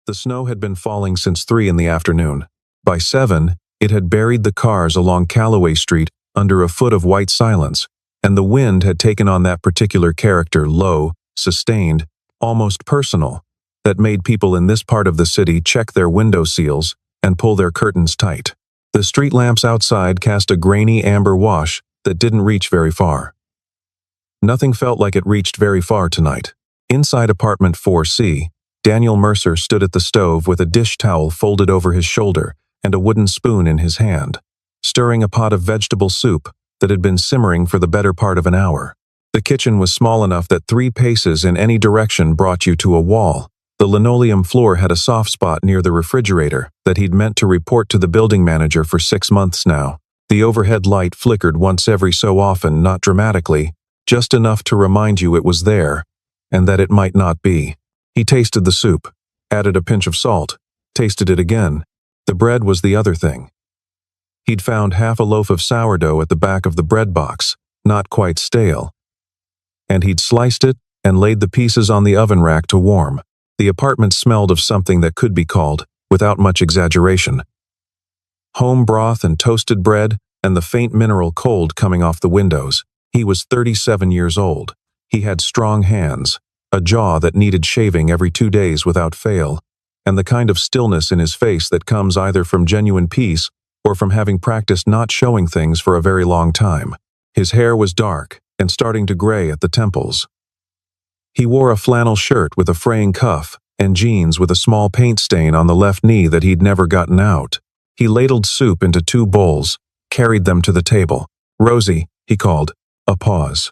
The snow had been falling since 3 in the afternoon. By 7, it had buried the cars along Calloway Street under a foot of white silence, and the wind had taken on that particular character, low, sustained, almost personal, that made people in this part of the city check their window seals and pull their curtains tight. The street lamps outside cast a grainy amber wash that didn't reach very far. Nothing felt like it reached very far tonight. Inside apartment 4C, Daniel Mercer stood at the stove with a dish towel folded over his shoulder and a wooden spoon in his hand, stirring a pot of vegetable soup that had been simmering for the better part of an hour. The kitchen was small enough that 3 paces in any direction brought you to a wall. The linoleum floor had a soft spot near the refrigerator that he'd meant to report to the building manager for 6 months now. The overhead light flickered once every so often, not dramatically, just enough to remind you it was there, and that it might not be. He tasted the soup, added a pinch of salt, tasted it again. The bread was the other thing. He'd found half a loaf of sourdough at the back of the bread box, not quite stale. And he'd sliced it and laid the pieces on the oven rack to warm. The apartment smelled of something that could be called, without much exaggeration, home broth and toasted bread and the faint mineral cold coming off the windows. He was 37 years old. He had strong hands, a jaw that needed shaving every 2 days without fail, and the kind of stillness in his face that comes either from genuine peace or from having practiced not showing things for a very long time. His hair was dark and starting to gray at the temples. He wore a flannel shirt with a fraying cuff and jeans with a small paint stain on the left knee that he'd never gotten out. He ladled soup into 2 bowls, carried them to the table. "Rosie," he called. A pause.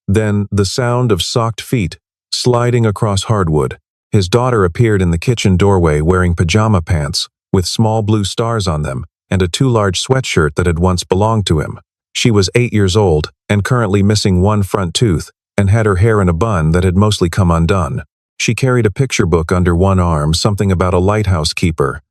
Then the sound of socked feet sliding across hardwood. His daughter appeared in the kitchen doorway wearing pajama pants with small blue stars on them and a too large sweatshirt that had once belonged to him. She was 8 years old and currently missing one front tooth and had her hair in a bun that had mostly come undone. She carried a picture book under one arm, something about a lighthouse keeper,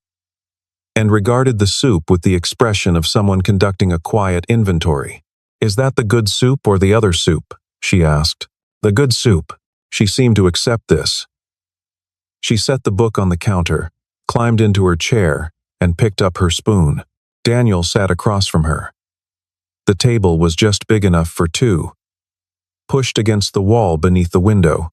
and regarded the soup with the expression of someone conducting a quiet inventory. "Is that the good soup or the other soup?" she asked. "The good soup." She seemed to accept this. She set the book on the counter, climbed into her chair, and picked up her spoon. Daniel sat across from her. The table was just big enough for 2, pushed against the wall beneath the window.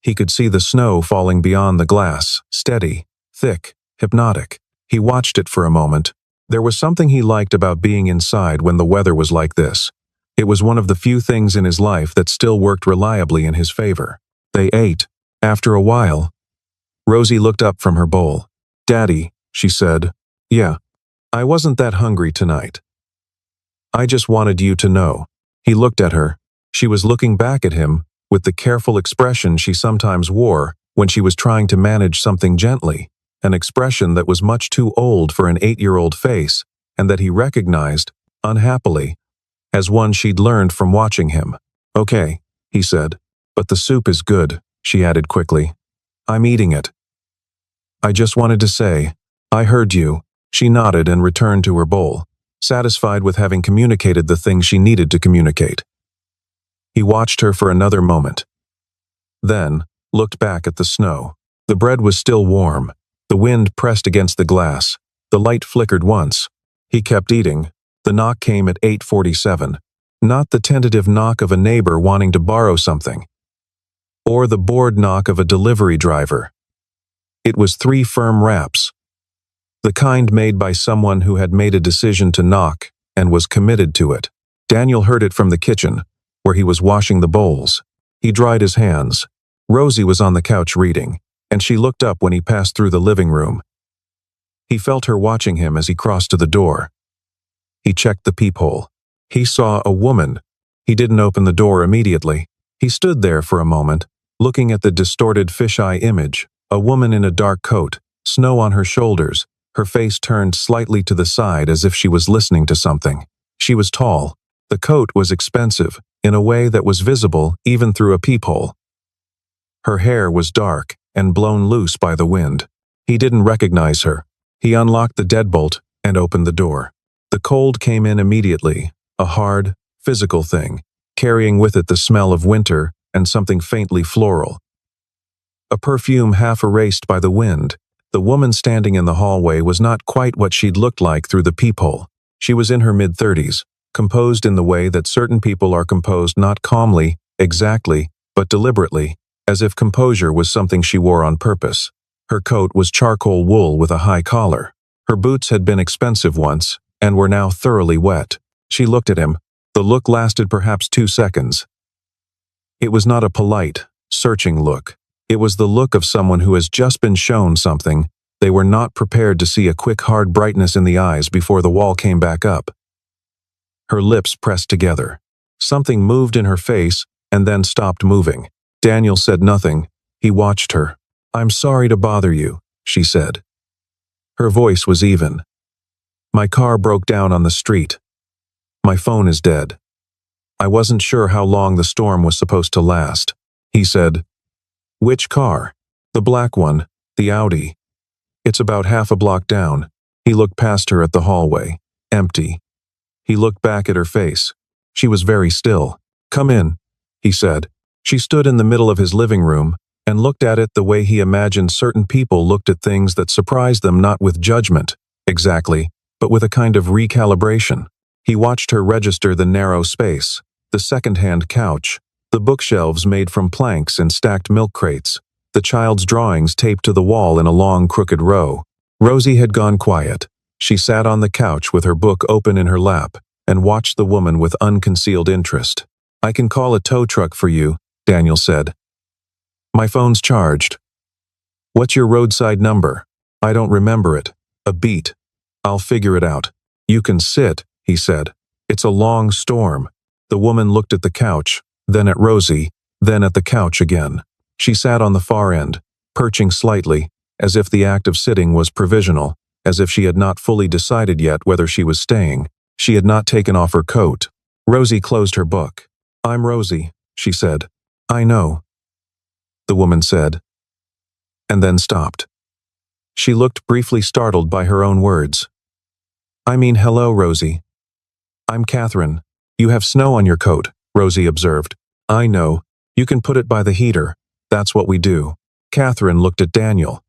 He could see the snow falling beyond the glass, steady, thick, hypnotic. He watched it for a moment. There was something he liked about being inside when the weather was like this. It was one of the few things in his life that still worked reliably in his favor. They ate. After a while, Rosie looked up from her bowl. "Daddy," she said. "Yeah. I wasn't that hungry tonight. I just wanted you to know." He looked at her. She was looking back at him with the careful expression she sometimes wore when she was trying to manage something gently, an expression that was much too old for an 8-year-old face and that he recognized, unhappily, as one she'd learned from watching him. "Okay," he said. "But the soup is good," she added quickly. "I'm eating it. I just wanted to say, I heard you." She nodded and returned to her bowl, satisfied with having communicated the thing she needed to communicate. He watched her for another moment, then looked back at the snow. The bread was still warm. The wind pressed against the glass. The light flickered once. He kept eating. The knock came at 8:47. Not the tentative knock of a neighbor wanting to borrow something, or the bored knock of a delivery driver. It was 3 firm raps, the kind made by someone who had made a decision to knock and was committed to it. Daniel heard it from the kitchen, where he was washing the bowls. He dried his hands. Rosie was on the couch reading, and she looked up when he passed through the living room. He felt her watching him as he crossed to the door. He checked the peephole. He saw a woman. He didn't open the door immediately. He stood there for a moment, looking at the distorted fisheye image, a woman in a dark coat, snow on her shoulders, her face turned slightly to the side as if she was listening to something. She was tall. The coat was expensive, in a way that was visible even through a peephole. Her hair was dark and blown loose by the wind. He didn't recognize her. He unlocked the deadbolt and opened the door. The cold came in immediately, a hard, physical thing, carrying with it the smell of winter and something faintly floral. a perfume half erased by the wind. The woman standing in the hallway was not quite what she'd looked like through the peephole. She was in her mid-30s, composed in the way that certain people are composed, not calmly, exactly, but deliberately, as if composure was something she wore on purpose. Her coat was charcoal wool with a high collar. Her boots had been expensive once, and were now thoroughly wet. She looked at him. The look lasted perhaps 2 seconds. It was not a polite, searching look. It was the look of someone who has just been shown something. They were not prepared to see a quick, hard brightness in the eyes before the wall came back up. Her lips pressed together. Something moved in her face, and then stopped moving. Daniel said nothing. He watched her. "I'm sorry to bother you," she said. Her voice was even. "My car broke down on the street. My phone is dead. I wasn't sure how long the storm was supposed to last." He said, "Which car?" "The black one, the Audi. It's about half a block down." He looked past her at the hallway. Empty. He looked back at her face. She was very still. "Come in," he said. She stood in the middle of his living room and looked at it the way he imagined certain people looked at things that surprised them, not with judgment, exactly, but with a kind of recalibration. He watched her register the narrow space, the second-hand couch, the bookshelves made from planks and stacked milk crates, the child's drawings taped to the wall in a long, crooked row. Rosie had gone quiet. She sat on the couch with her book open in her lap and watched the woman with unconcealed interest. "I can call a tow truck for you," Daniel said. "My phone's charged." "What's your roadside number?" "I don't remember it." "A beat. I'll figure it out." "You can sit," he said. "It's a long storm." The woman looked at the couch, then at Rosie, then at the couch again. She sat on the far end, perching slightly, as if the act of sitting was provisional, as if she had not fully decided yet whether she was staying. She had not taken off her coat. Rosie closed her book. "I'm Rosie," she said. "I know," the woman said, and then stopped. She looked briefly startled by her own words. "I mean, hello, Rosie. I'm Catherine. You have snow on your coat," Rosie observed. "I know. You can put it by the heater. That's what we do." Catherine looked at Daniel.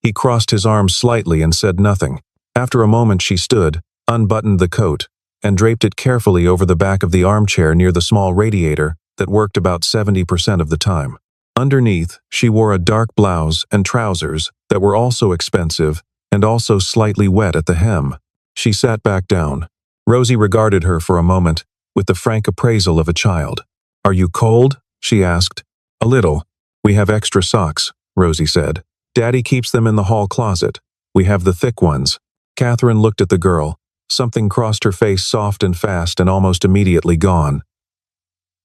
He crossed his arms slightly and said nothing. After a moment she stood, unbuttoned the coat, and draped it carefully over the back of the armchair near the small radiator that worked about 70% of the time. Underneath, she wore a dark blouse and trousers that were also expensive and also slightly wet at the hem. She sat back down. Rosie regarded her for a moment with the frank appraisal of a child. "Are you cold?" she asked. "A little. We have extra socks," Rosie said. "Daddy keeps them in the hall closet. We have the thick ones." Catherine looked at the girl. Something crossed her face, soft and fast and almost immediately gone.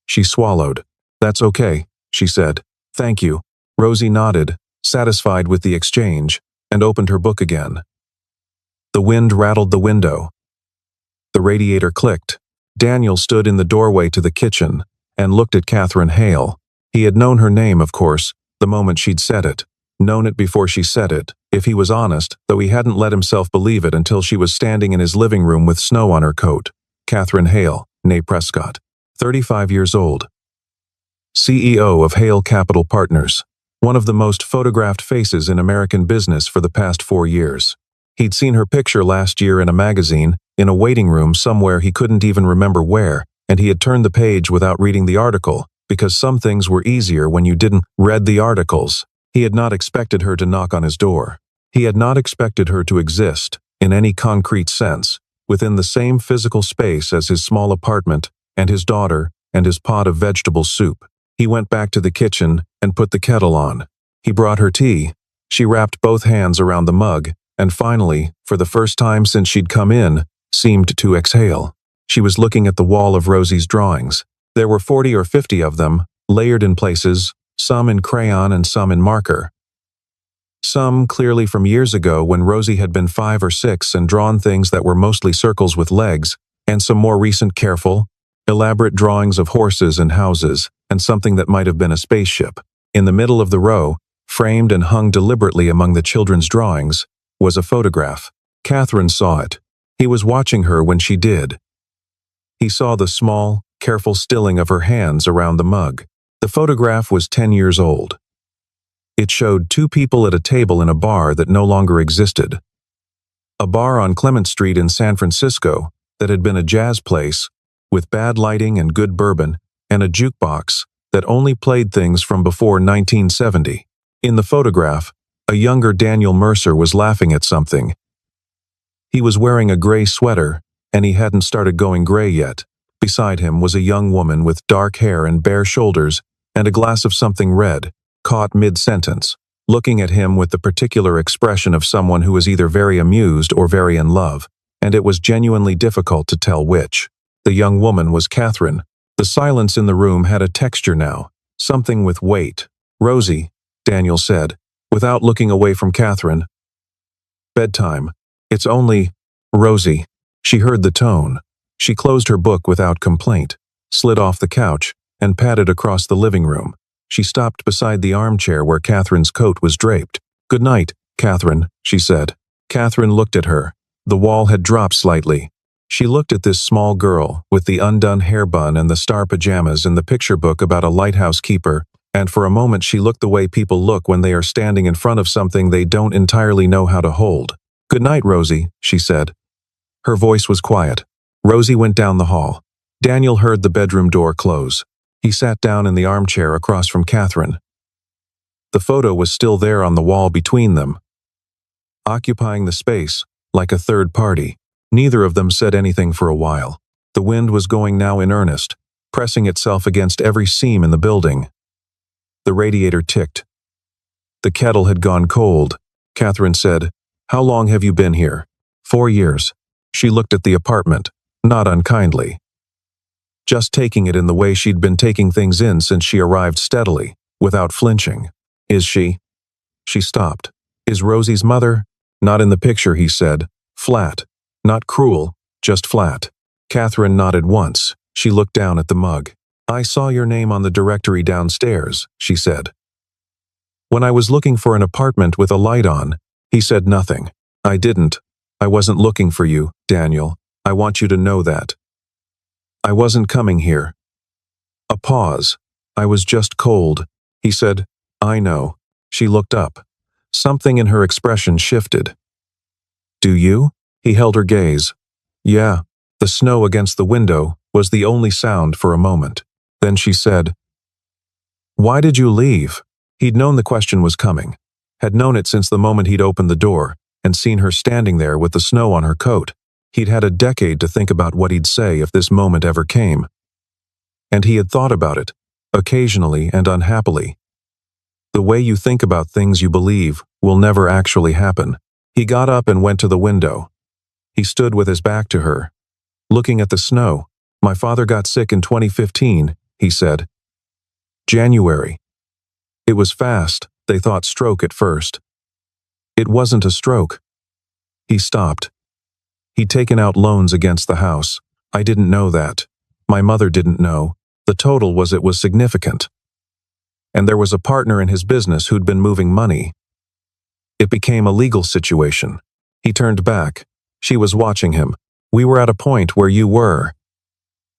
She swallowed. "That's okay," she said. "Thank you." Rosie nodded, satisfied with the exchange, and opened her book again. The wind rattled the window. The radiator clicked. Daniel stood in the doorway to the kitchen and looked at Catherine Hale. He had known her name, of course, the moment she'd said it. Known it before she said it, if he was honest, though he hadn't let himself believe it until she was standing in his living room with snow on her coat. Catherine Hale, née Prescott. 35 years old. CEO of Hale Capital Partners. One of the most photographed faces in American business for the past 4 years. He'd seen her picture last year in a magazine, in a waiting room somewhere he couldn't even remember where, and he had turned the page without reading the article, because some things were easier when you didn't read the articles. He had not expected her to knock on his door. He had not expected her to exist, in any concrete sense, within the same physical space as his small apartment, and his daughter, and his pot of vegetable soup. He went back to the kitchen and put the kettle on. He brought her tea. She wrapped both hands around the mug, and finally, for the first time since she'd come in, seemed to exhale. She was looking at the wall of Rosie's drawings. There were 40 or 50 of them, layered in places, some in crayon and some in marker. Some clearly from years ago when Rosie had been 5 or 6 and drawn things that were mostly circles with legs, and some more recent careful, elaborate drawings of horses and houses, and something that might have been a spaceship. In the middle of the row, framed and hung deliberately among the children's drawings, was a photograph. Catherine saw it. He was watching her when she did. He saw the small, careful stilling of her hands around the mug. The photograph was 10 years old. It showed two people at a table in a bar that no longer existed. A bar on Clement Street in San Francisco that had been a jazz place, with bad lighting and good bourbon, and a jukebox that only played things from before 1970. In the photograph, a younger Daniel Mercer was laughing at something. He was wearing a gray sweater, and he hadn't started going gray yet. Beside him was a young woman with dark hair and bare shoulders and a glass of something red, caught mid-sentence, looking at him with the particular expression of someone who is either very amused or very in love, and it was genuinely difficult to tell which. The young woman was Catherine. The silence in the room had a texture now, something with weight. "Rosie," Daniel said, without looking away from Catherine. "Bedtime. It's only Rosie." She heard the tone. She closed her book without complaint, slid off the couch, and padded across the living room. She stopped beside the armchair where Catherine's coat was draped. "Good night, Catherine," she said. Catherine looked at her. The wall had dropped slightly. She looked at this small girl, with the undone hair bun and the star pajamas in the picture book about a lighthouse keeper, and for a moment she looked the way people look when they are standing in front of something they don't entirely know how to hold. "Good night, Rosie," she said. Her voice was quiet. Rosie went down the hall. Daniel heard the bedroom door close. He sat down in the armchair across from Catherine. The photo was still there on the wall between them, occupying the space, like a third party. Neither of them said anything for a while. The wind was going now in earnest, pressing itself against every seam in the building. The radiator ticked. The kettle had gone cold. Catherine said, "How long have you been here?" 4 years. She looked at the apartment, not unkindly. Just taking it in the way she'd been taking things in since she arrived steadily, without flinching. "Is she?" She stopped. "Is Rosie's mother?" "Not in the picture," he said. "Flat. Not cruel, just flat." Catherine nodded once. She looked down at the mug. "I saw your name on the directory downstairs," she said. "When I was looking for an apartment with a light on." He said nothing. "I didn't. I wasn't looking for you, Daniel. I want you to know that. I wasn't coming here." A pause. "I was just cold." He said, "I know." She looked up. Something in her expression shifted. "Do you?" He held her gaze. "Yeah." The snow against the window was the only sound for a moment. Then she said, "Why did you leave?" He'd known the question was coming, had known it since the moment he'd opened the door and seen her standing there with the snow on her coat. He'd had a decade to think about what he'd say if this moment ever came. And he had thought about it, occasionally and unhappily. The way you think about things you believe will never actually happen. He got up and went to the window. He stood with his back to her, looking at the snow. "My father got sick in 2015, he said. January. It was fast. They thought stroke at first. It wasn't a stroke." He stopped. "He'd taken out loans against the house. I didn't know that. My mother didn't know. The total was it was significant. And there was a partner in his business who'd been moving money. It became a legal situation." He turned back. She was watching him. "We were at a point where you were.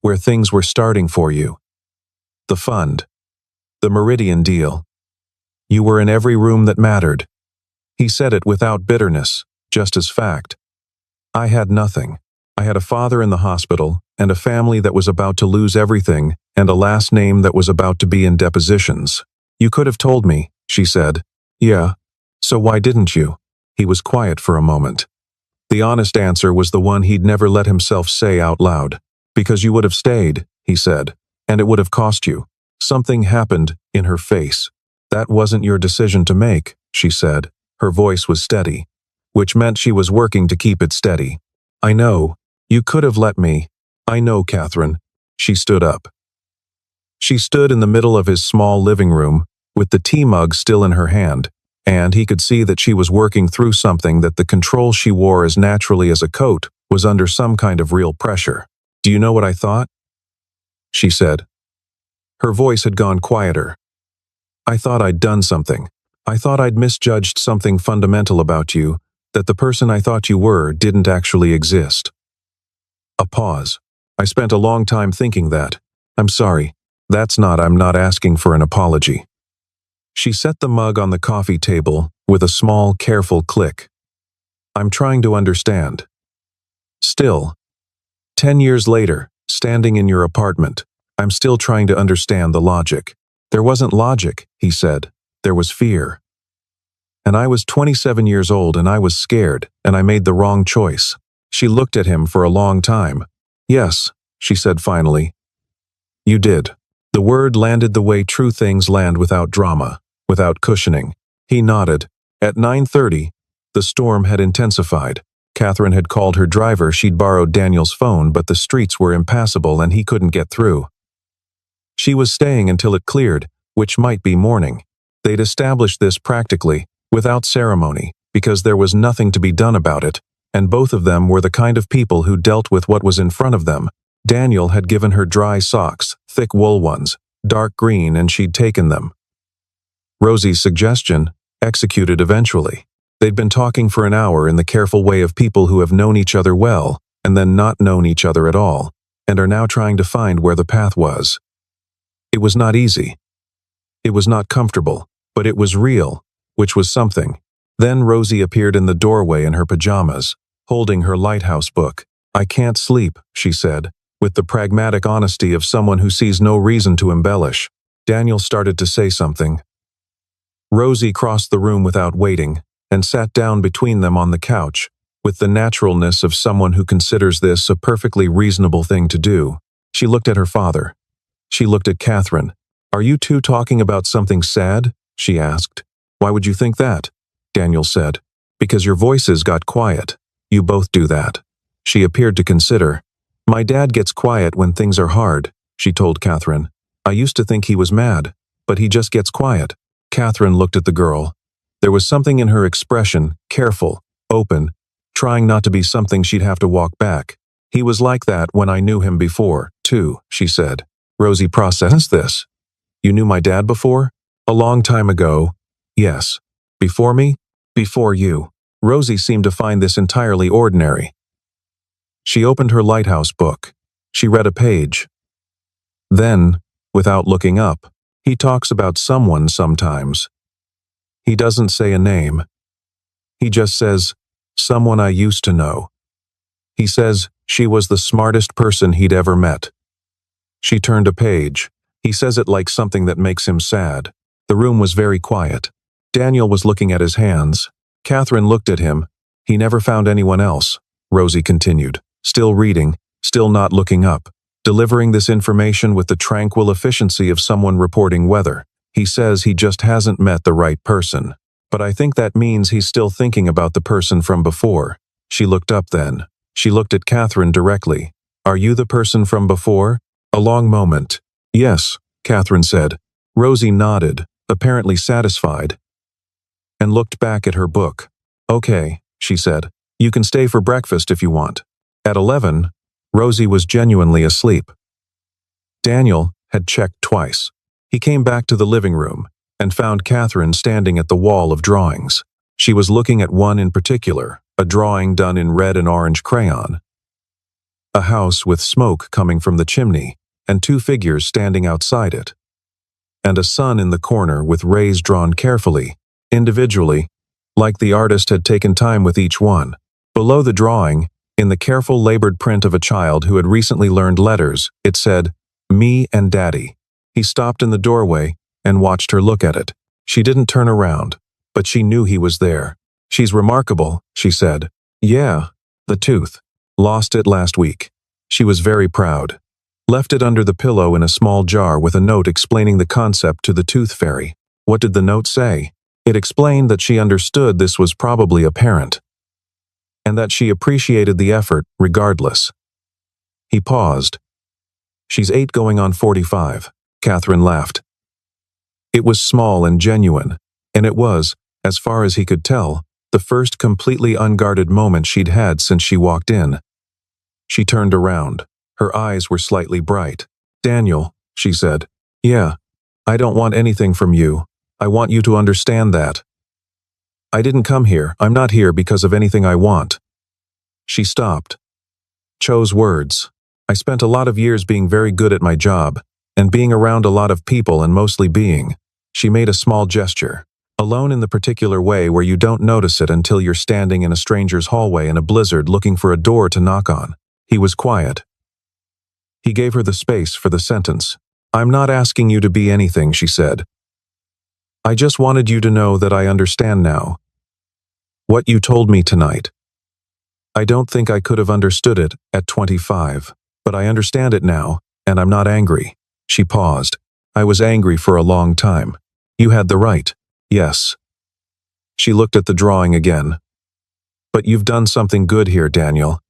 Where things were starting for you. The fund. The Meridian deal. You were in every room that mattered." He said it without bitterness, just as fact. "I had nothing. I had a father in the hospital, and a family that was about to lose everything, and a last name that was about to be in depositions. You could have told me," she said. "Yeah. So why didn't you?" He was quiet for a moment. The honest answer was the one he'd never let himself say out loud. "Because you would have stayed," he said, "and it would have cost you." Something happened in her face. "That wasn't your decision to make," she said. Her voice was steady, which meant she was working to keep it steady. "I know. You could have let me. I know, Catherine." She stood up. She stood in the middle of his small living room, with the tea mug still in her hand, and he could see that she was working through something that the control she wore as naturally as a coat was under some kind of real pressure. "Do you know what I thought?" she said. Her voice had gone quieter. "I thought I'd done something. I thought I'd misjudged something fundamental about you, that the person I thought you were didn't actually exist." A pause. "I spent a long time thinking that. I'm sorry. I'm not asking for an apology." She set the mug on the coffee table with a small, careful click. I'm trying to understand. Still, 10 years later, standing in your apartment, I'm still trying to understand the logic. There wasn't logic, he said. There was fear. And I was 27 years old and I was scared, and I made the wrong choice. She looked at him for a long time. Yes, she said finally. You did. The word landed the way true things land, without drama, without cushioning. He nodded. At 9:30, the storm had intensified. Catherine had called her driver. She'd borrowed Daniel's phone, but the streets were impassable and he couldn't get through. She was staying until it cleared, which might be morning. They'd established this practically, without ceremony, because there was nothing to be done about it, and both of them were the kind of people who dealt with what was in front of them. Daniel had given her dry socks, thick wool ones, dark green, and she'd taken them. Rosie's suggestion, executed eventually. They'd been talking for an hour in the careful way of people who have known each other well, and then not known each other at all, and are now trying to find where the path was. It was not easy. It was not comfortable, but it was real, which was something. Then Rosie appeared in the doorway in her pajamas, holding her lighthouse book. I can't sleep, she said, with the pragmatic honesty of someone who sees no reason to embellish. Daniel started to say something. Rosie crossed the room without waiting, and sat down between them on the couch, with the naturalness of someone who considers this a perfectly reasonable thing to do. She looked at her father. She looked at Catherine. Are you two talking about something sad? She asked. Why would you think that? Daniel said. Because your voices got quiet. You both do that. She appeared to consider. My dad gets quiet when things are hard, she told Catherine. I used to think he was mad, but he just gets quiet. Catherine looked at the girl. There was something in her expression, careful, open, trying not to be something she'd have to walk back. He was like that when I knew him before, too, she said. Rosie processed this. You knew my dad before? A long time ago. Yes. Before me? Before you. Rosie seemed to find this entirely ordinary. She opened her lighthouse book. She read a page. Then, without looking up, he talks about someone sometimes. He doesn't say a name. He just says, someone I used to know. He says she was the smartest person he'd ever met. She turned a page. He says it like something that makes him sad. The room was very quiet. Daniel was looking at his hands. Catherine looked at him. He never found anyone else, Rosie continued, still reading, still not looking up, delivering this information with the tranquil efficiency of someone reporting weather. He says he just hasn't met the right person. But I think that means he's still thinking about the person from before. She looked up then. She looked at Catherine directly. Are you the person from before? A long moment. Yes, Catherine said. Rosie nodded, apparently satisfied, and looked back at her book. Okay, she said. You can stay for breakfast if you want. At 11, Rosie was genuinely asleep. Daniel had checked twice. He came back to the living room and found Catherine standing at the wall of drawings. She was looking at one in particular, a drawing done in red and orange crayon. A house with smoke coming from the chimney, and two figures standing outside it. And a sun in the corner with rays drawn carefully, individually, like the artist had taken time with each one. Below the drawing, in the careful labored print of a child who had recently learned letters, it said, Me and Daddy. He stopped in the doorway and watched her look at it. She didn't turn around, but she knew he was there. She's remarkable, she said. Yeah, the tooth. Lost it last week. She was very proud. Left it under the pillow in a small jar with a note explaining the concept to the tooth fairy. What did the note say? It explained that she understood this was probably a parent, and that she appreciated the effort regardless. He paused. She's 8 going on 45, Catherine laughed. It was small and genuine, and it was, as far as he could tell, the first completely unguarded moment she'd had since she walked in. She turned around. Her eyes were slightly bright. Daniel, she said. Yeah, I don't want anything from you. I want you to understand that. I didn't come here. I'm not here because of anything I want. She stopped. Chose words. I spent a lot of years being very good at my job, and being around a lot of people and mostly being. She made a small gesture. Alone in the particular way where you don't notice it until you're standing in a stranger's hallway in a blizzard looking for a door to knock on. He was quiet. He gave her the space for the sentence. "I'm not asking you to be anything," she said. "I just wanted you to know that I understand now. What you told me tonight. I don't think I could have understood it at 25, but I understand it now, and I'm not angry." She paused. "I was angry for a long time. You had the right. Yes." She looked at the drawing again. "But you've done something good here, Daniel.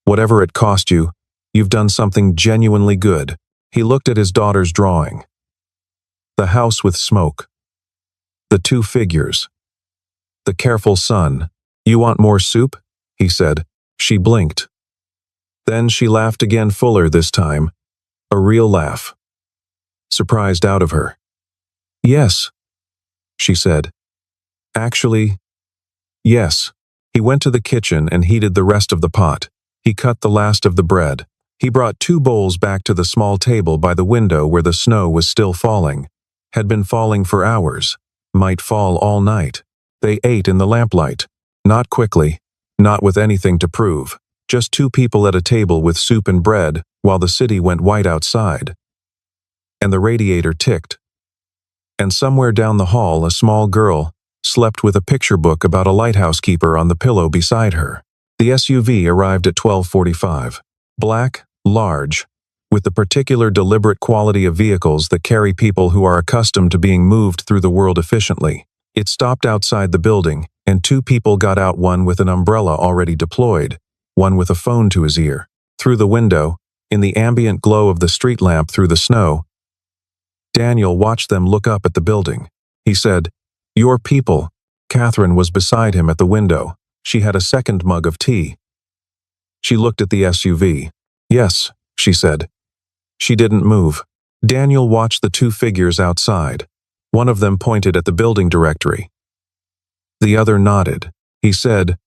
Whatever it cost you, you've done something genuinely good." He looked at his daughter's drawing. The house with smoke. The two figures. The careful son. "You want more soup?" he said. She blinked. Then she laughed again, fuller this time. A real laugh. Surprised out of her. "Yes," she said. "Actually, yes." He went to the kitchen and heated the rest of the pot. He cut the last of the bread. He brought 2 bowls back to the small table by the window where the snow was still falling. Had been falling for hours. Might fall all night. They ate in the lamplight. Not quickly. Not with anything to prove. Just 2 people at a table with soup and bread while the city went white outside. And the radiator ticked. And somewhere down the hall a small girl slept with a picture book about a lighthouse keeper on the pillow beside her. The SUV arrived at 12:45. Black, large, with the particular deliberate quality of vehicles that carry people who are accustomed to being moved through the world efficiently. It stopped outside the building, and 2 people got out, one with an umbrella already deployed, one with a phone to his ear. Through the window, in the ambient glow of the street lamp through the snow, Daniel watched them look up at the building. He said, "Your people." Catherine was beside him at the window. She had a second mug of tea. She looked at the SUV. "Yes," she said. She didn't move. Daniel watched the 2 figures outside. One of them pointed at the building directory. The other nodded. He said,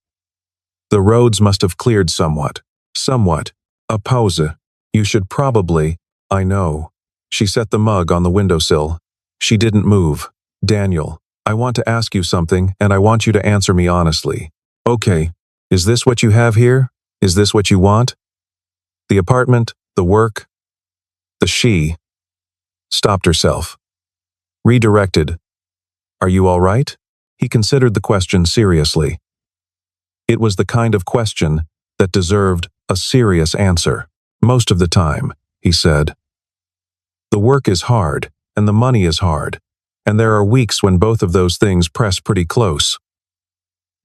"The roads must have cleared somewhat. Somewhat. A pause. You should probably—" "I know." She set the mug on the windowsill. She didn't move. "Daniel, I want to ask you something, and I want you to answer me honestly." "Okay. Is this what you have here? Is this what you want? The apartment, the work?" She stopped herself. Redirected. "Are you all right?" He considered the question seriously. It was the kind of question that deserved a serious answer. "Most of the time," he said. "The work is hard, and the money is hard, and there are weeks when both of those things press pretty close.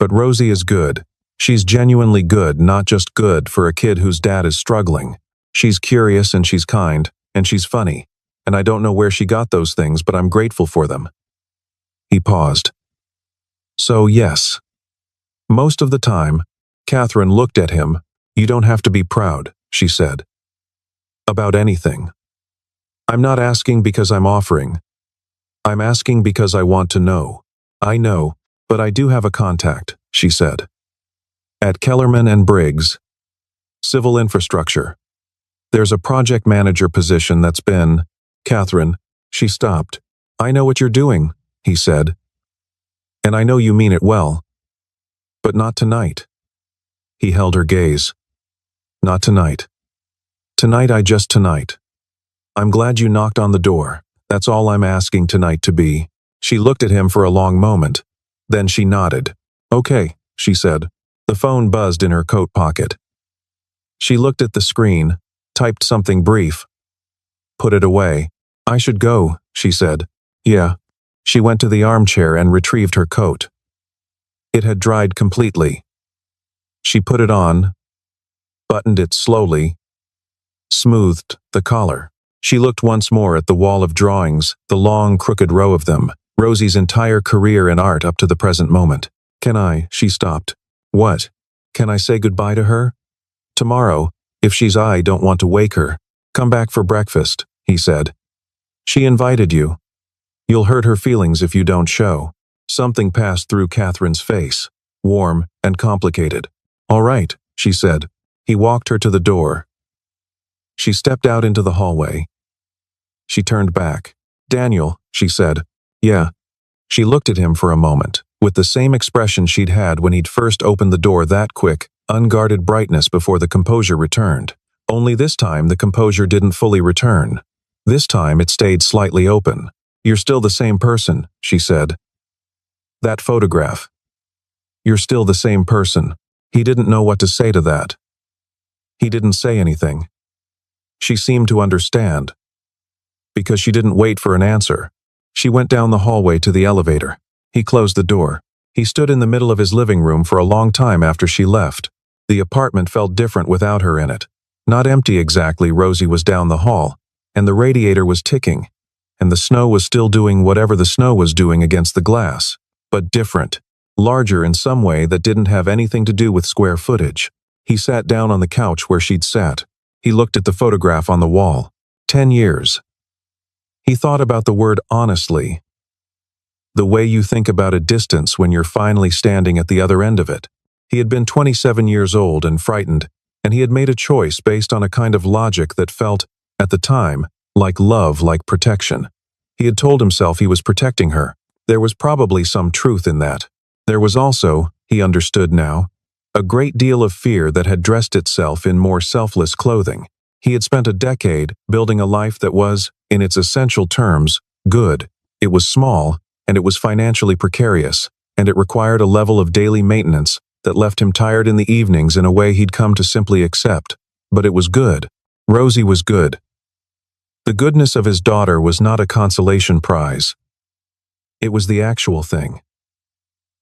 But Rosie is good. She's genuinely good, not just good for a kid whose dad is struggling. She's curious and she's kind, and she's funny, and I don't know where she got those things, but I'm grateful for them." He paused. "So yes." Most of the time, Catherine looked at him. "You don't have to be proud," she said. "About anything. I'm not asking because I'm offering. I'm asking because I want to know." "I know, but I do have a contact," she said. "At Kellerman and Briggs. Civil infrastructure. There's a project manager position that's been—" "Catherine," she stopped. "I know what you're doing," he said. "And I know you mean it well. But not tonight." He held her gaze. "Not tonight. Tonight. I'm glad you knocked on the door. That's all I'm asking tonight to be." She looked at him for a long moment. Then she nodded. "Okay," she said. The phone buzzed in her coat pocket. She looked at the screen, typed something brief. Put it away. "I should go," she said. "Yeah." She went to the armchair and retrieved her coat. It had dried completely. She put it on, buttoned it slowly, smoothed the collar. She looked once more at the wall of drawings, the long, crooked row of them, Rosie's entire career in art up to the present moment. "Can I?" She stopped. "What? Can I say goodbye to her? Tomorrow, if I don't want to wake her. Come back for breakfast," he said. "She invited you. You'll hurt her feelings if you don't show." Something passed through Catherine's face, warm and complicated. "All right," she said. He walked her to the door. She stepped out into the hallway. She turned back. "Daniel," she said, Yeah. She looked at him for a moment, with the same expression she'd had when he'd first opened the door, that quick, unguarded brightness before the composure returned. Only this time the composure didn't fully return. This time it stayed slightly open. You're still the same person, she said. That photograph. You're still the same person. He didn't know what to say to that. He didn't say anything. She seemed to understand. Because she didn't wait for an answer. She went down the hallway to the elevator. He closed the door. He stood in the middle of his living room for a long time after she left. The apartment felt different without her in it. Not empty exactly. Rosie was down the hall, and the radiator was ticking, and the snow was still doing whatever the snow was doing against the glass, but different, larger in some way that didn't have anything to do with square footage. He sat down on the couch where she'd sat. He looked at the photograph on the wall. 10 years. He thought about the word honestly. The way you think about a distance when you're finally standing at the other end of it. He had been 27 years old and frightened, and he had made a choice based on a kind of logic that felt, at the time, like love, like protection. He had told himself he was protecting her. There was probably some truth in that. There was also, he understood now, a great deal of fear that had dressed itself in more selfless clothing. He had spent a decade building a life that was, in its essential terms, good. It was small, and it was financially precarious, and it required a level of daily maintenance that left him tired in the evenings in a way he'd come to simply accept. But it was good. Rosie was good. The goodness of his daughter was not a consolation prize. It was the actual thing.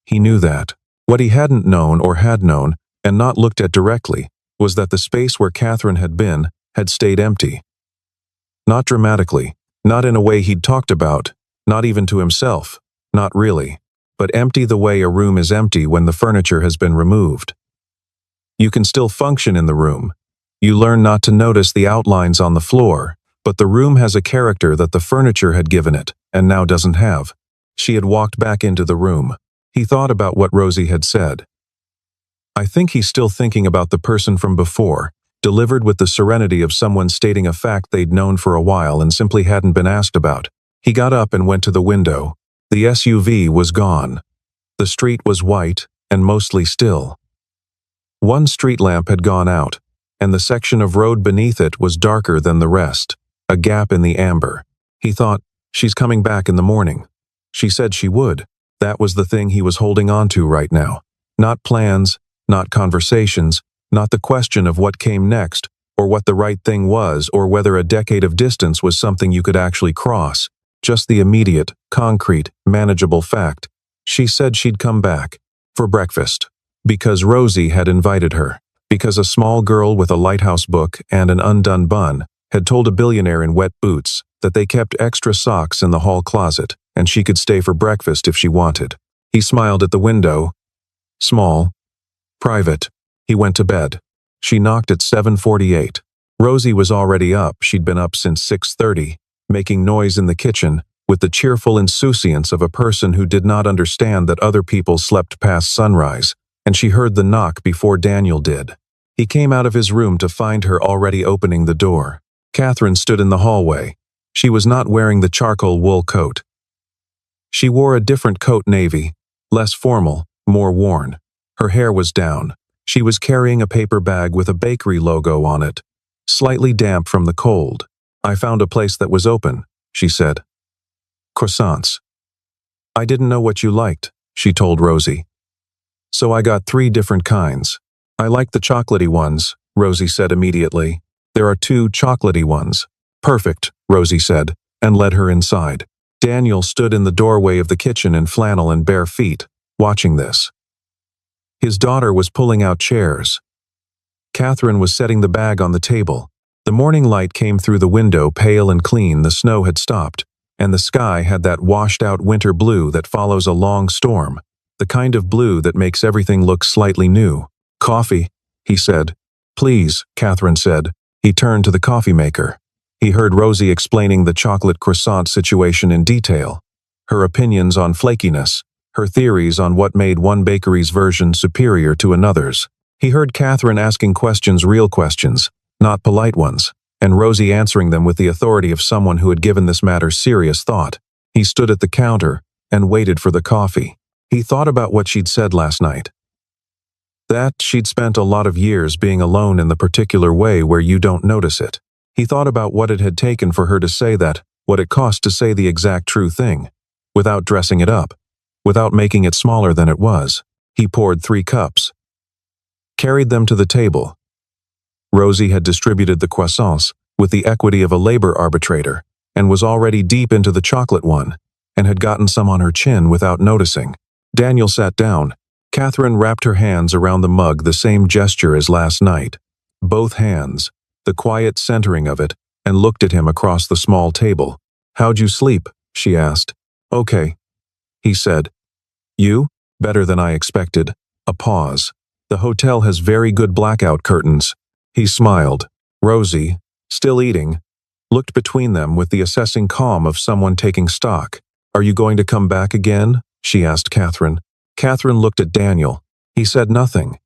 He knew that. What he hadn't known or had known, and not looked at directly, was that the space where Catherine had been had stayed empty. Not dramatically, not in a way he'd talked about, not even to himself, not really, but empty the way a room is empty when the furniture has been removed. You can still function in the room. You learn not to notice the outlines on the floor, but the room has a character that the furniture had given it, and now doesn't have. She had walked back into the room. He thought about what Rosie had said. I think he's still thinking about the person from before, delivered with the serenity of someone stating a fact they'd known for a while and simply hadn't been asked about. He got up and went to the window. The SUV was gone. The street was white and mostly still. One street lamp had gone out, and the section of road beneath it was darker than the rest, a gap in the amber. He thought, she's coming back in the morning. She said she would. That was the thing he was holding on to right now. Not plans, not conversations, not the question of what came next, or what the right thing was, or whether a decade of distance was something you could actually cross. Just the immediate, concrete, manageable fact. She said she'd come back. For breakfast. Because Rosie had invited her. Because a small girl with a lighthouse book and an undone bun had told a billionaire in wet boots that they kept extra socks in the hall closet, and she could stay for breakfast if she wanted. He smiled at the window. Small. Private. He went to bed. She knocked at 7:48. Rosie was already up. She'd been up since 6:30, making noise in the kitchen, with the cheerful insouciance of a person who did not understand that other people slept past sunrise, and she heard the knock before Daniel did. He came out of his room to find her already opening the door. Catherine stood in the hallway. She was not wearing the charcoal wool coat. She wore a different coat, navy, less formal, more worn. Her hair was down. She was carrying a paper bag with a bakery logo on it, slightly damp from the cold. I found a place that was open, she said. Croissants. I didn't know what you liked, she told Rosie. So I got 3 different kinds. I like the chocolatey ones, Rosie said immediately. There are 2 chocolatey ones. Perfect, Rosie said, and led her inside. Daniel stood in the doorway of the kitchen in flannel and bare feet, watching this. His daughter was pulling out chairs. Catherine was setting the bag on the table. The morning light came through the window, pale and clean. The snow had stopped, and the sky had that washed-out winter blue that follows a long storm, the kind of blue that makes everything look slightly new. Coffee, he said. Please, Catherine said. He turned to the coffee maker. He heard Rosie explaining the chocolate croissant situation in detail, her opinions on flakiness, her theories on what made one bakery's version superior to another's. He heard Catherine asking questions, real questions, not polite ones, and Rosie answering them with the authority of someone who had given this matter serious thought. He stood at the counter and waited for the coffee. He thought about what she'd said last night. That she'd spent a lot of years being alone in the particular way where you don't notice it. He thought about what it had taken for her to say that, what it cost to say the exact true thing, without dressing it up, without making it smaller than it was. He poured 3 cups, carried them to the table. Rosie had distributed the croissants with the equity of a labor arbitrator, and was already deep into the chocolate one, and had gotten some on her chin without noticing. Daniel sat down. Catherine wrapped her hands around the mug, the same gesture as last night. Both hands, the quiet centering of it, and looked at him across the small table. "How'd you sleep?" she asked. "Okay," he said. "You?" "Better than I expected." A pause. "The hotel has very good blackout curtains." He smiled. Rosie, still eating, looked between them with the assessing calm of someone taking stock. "Are you going to come back again?" she asked Catherine. Catherine looked at Daniel. He said nothing.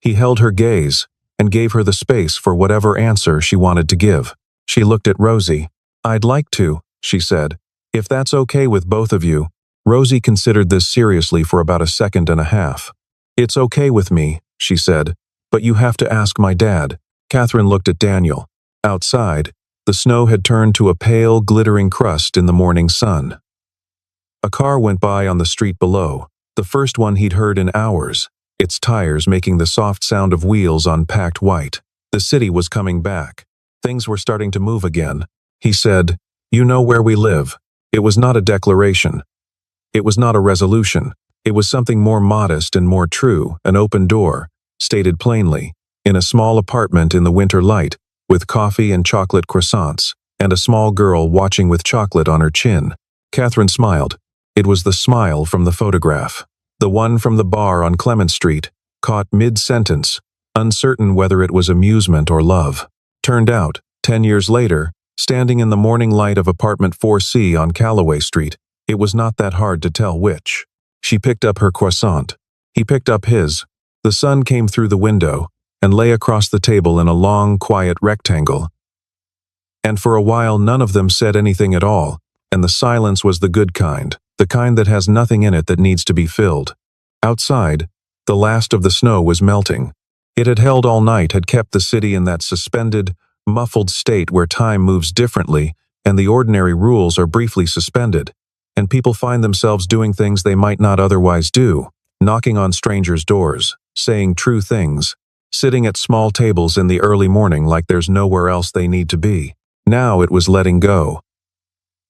He held her gaze and gave her the space for whatever answer she wanted to give. She looked at Rosie. "I'd like to," she said, "if that's okay with both of you." Rosie considered this seriously for about a second and a half. "It's okay with me," she said, "but you have to ask my dad." Catherine looked at Daniel. Outside, the snow had turned to a pale, glittering crust in the morning sun. A car went by on the street below, the first one he'd heard in hours, its tires making the soft sound of wheels on packed white. The city was coming back. Things were starting to move again. He said, "You know where we live." It was not a declaration. It was not a resolution. It was something more modest and more true, an open door, stated plainly, in a small apartment in the winter light, with coffee and chocolate croissants, and a small girl watching with chocolate on her chin. Catherine smiled. It was the smile from the photograph, the one from the bar on Clement Street, caught mid-sentence, uncertain whether it was amusement or love. Turned out, 10 years later, standing in the morning light of apartment 4C on Calloway Street, it was not that hard to tell which. She picked up her croissant. He picked up his. The sun came through the window and lay across the table in a long, quiet rectangle. And for a while none of them said anything at all, and the silence was the good kind, the kind that has nothing in it that needs to be filled. Outside, the last of the snow was melting. It had held all night, had kept the city in that suspended, muffled state where time moves differently and the ordinary rules are briefly suspended, and people find themselves doing things they might not otherwise do, knocking on strangers' doors, saying true things, sitting at small tables in the early morning like there's nowhere else they need to be. Now it was letting go.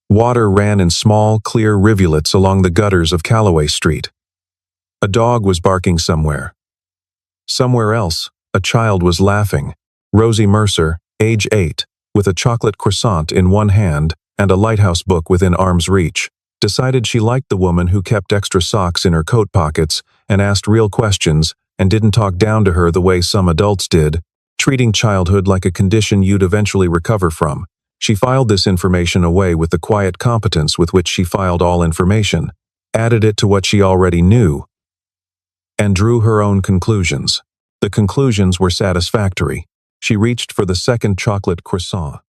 Water ran in small, clear rivulets along the gutters of Calloway Street. A dog was barking somewhere. Somewhere else, a child was laughing. Rosie Mercer, age 8, with a chocolate croissant in one hand and a lighthouse book within arm's reach, decided she liked the woman who kept extra socks in her coat pockets and asked real questions and didn't talk down to her the way some adults did, treating childhood like a condition you'd eventually recover from. She filed this information away with the quiet competence with which she filed all information, added it to what she already knew, and drew her own conclusions. The conclusions were satisfactory. She reached for the second chocolate croissant.